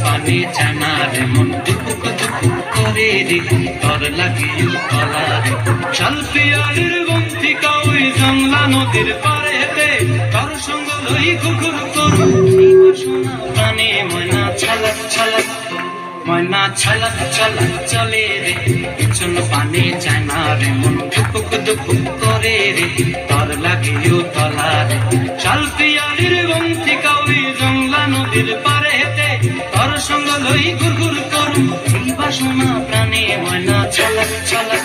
পানি জানা রে মন দুপুক দুপুক করে রে তোর লাগিও তলা রে শালপিয়ালির বন্তিকা ওই জংলা নদীর পারেতে তোর সঙ্গ লই ঘুঘুর করু এই বাসনা প্রাণে ময়না ছলক ছলক ময়না ছলক ছলক চলে রে পিছন পানি জানা রে মন দুপুক দুপুক করে রে তোর লাগিও তলা রে শালপিয়ালির বন্তিকা ওই জংলা নদীর পারেতে তোর সঙ্গ লই ঘুরঘুর করু এই বাসনা প্রাণে ময়না ছলক ছলক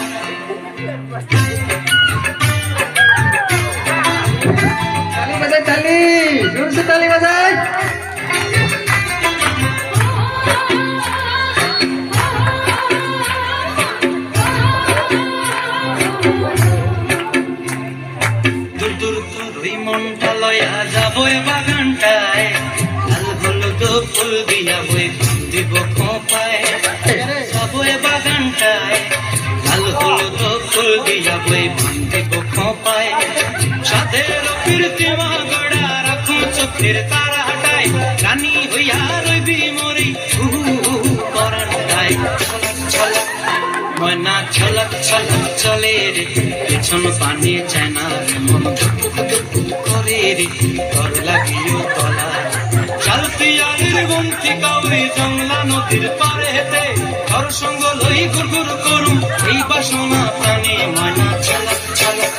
ताली बजाए ताली जोर से ताली बजाए दूर दूर তোরই মনটা লয়া যাবো বাগানটায় লাল হলুদ ফুল দিয়া বই দিব খোপায় যাবো বাগানটায় লাল হলুদ ফুল দিয়া বই দিব খোপায় সাদের প্রীতিমা গড়া রাখুন চোখের তারা হাটায় রানী হইয়া রইবি মরি পরানটায় ছলক ছলক ময়না ছলক ছলক চলে রে পেছন পানি চায় না রে মন দুপুক দুপুক করে রে তোর লাগিও তলা শালপিয়ালির বন্তিকা ওই জংলা নদীর পারেতে তোর সঙ্গ লই ঘুরঘুর করু এই বাসনা প্রাণে ময়না ছলক ছলক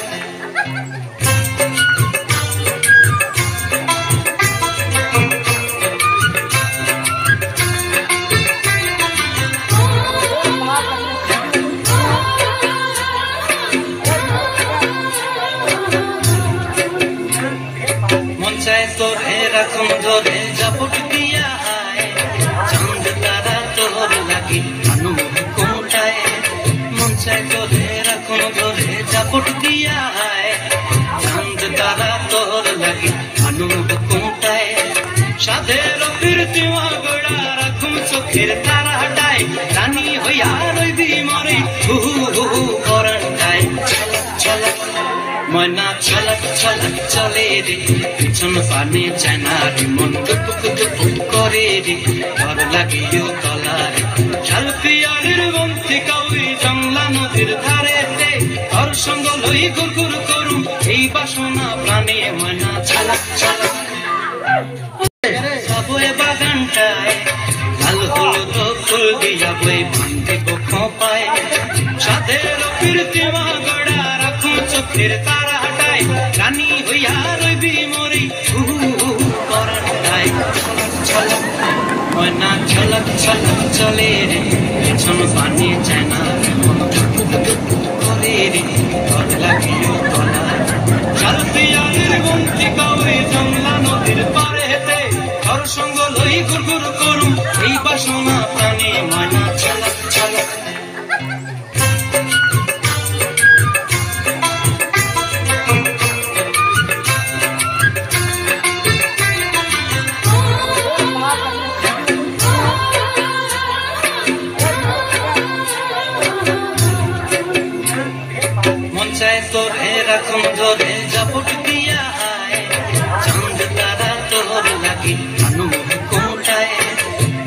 তোরে রাখুন ধরে জাপট দিয়া চাঁদ তারা তোর লাগি আনু কোনটায় মন চায় তোরে রাখুন ধরে জাপট দিয়া চাঁদ তারা তোর লাগি আনু কোনটায় সাদের প্রীতিমা গড়া রাখুন চোখের তারা হাটায় রানী হইয়া রইবি মরে পরানটায় ছলক ছলক ময়না ছলক ছলক চলে রে পিছন পানি চায় না রে মন দুপুক দুপুক করে রে তোর লাগিও তলা রে শালপিয়ালির বন্তিকা ওই জংলা নদীর ধারেতে তোর সঙ্গ লই ঘুরঘুর করু এই বাসনা প্রাণে ময়না ছলক ছলক যাবো বাগানটায় লাল হলুদ ফুল দিয়া বই দিব খোপায় সাদের প্রীতিমা গড়া রাখুন চোখের তারা হাটায় রানী হইয়া রইবি মরি পরানটায় ছলক ছলক ময়না ছলক ছলক চলে রে পেছন পানি চায় না রে মন দুপুক দুপুক করে রে তোর লাগিও তলা শালপিয়ালির বন্তিকা ওই জংলা নদীর পারেতে তোর সঙ্গ লই ঘুরঘুর করু এই বাসনা প্রাণে ময়না ছলক ছলক তোরে রাখুন ধরে জাপট দিয়া চাঁদ তারা তোর লাগি আনু কোনটায়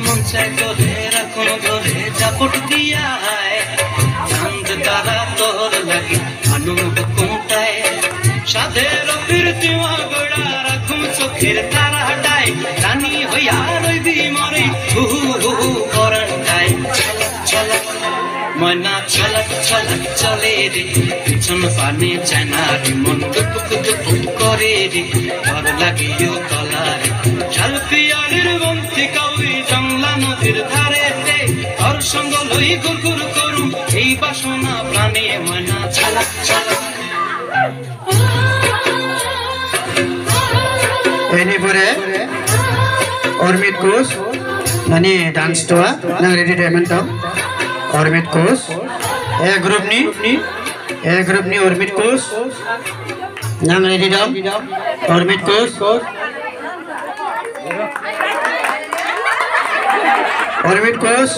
মন চায় তোরে রাখুন ধরে জাপট দিয়া চাঁদ তারা তোর লাগি আনু কোনটায় সাদের প্রীতিমা গড়া রাখুন চোখের তারা হাটায় রানী হইয়া রইবি মরে পরানটায় ছলক ছলক ময়না ছলক ছলক চলে রে পিছন পানি চায় না রে মন দুপুক দুপুক করে রে তোর লাগিও তলা রে শালপিয়ালির বন্তিকা ওই জংলা নদীর ধারেতে তোর সঙ্গ লই ঘুরঘুর করু এই বাসনা প্রাণে ময়না ছলক ছলক ini pure Ormit Kus nani dance toa nang ready diamond tam Ormit Kus group ni Ormit Kus nang ready dam Ormit Kus Ormit Kus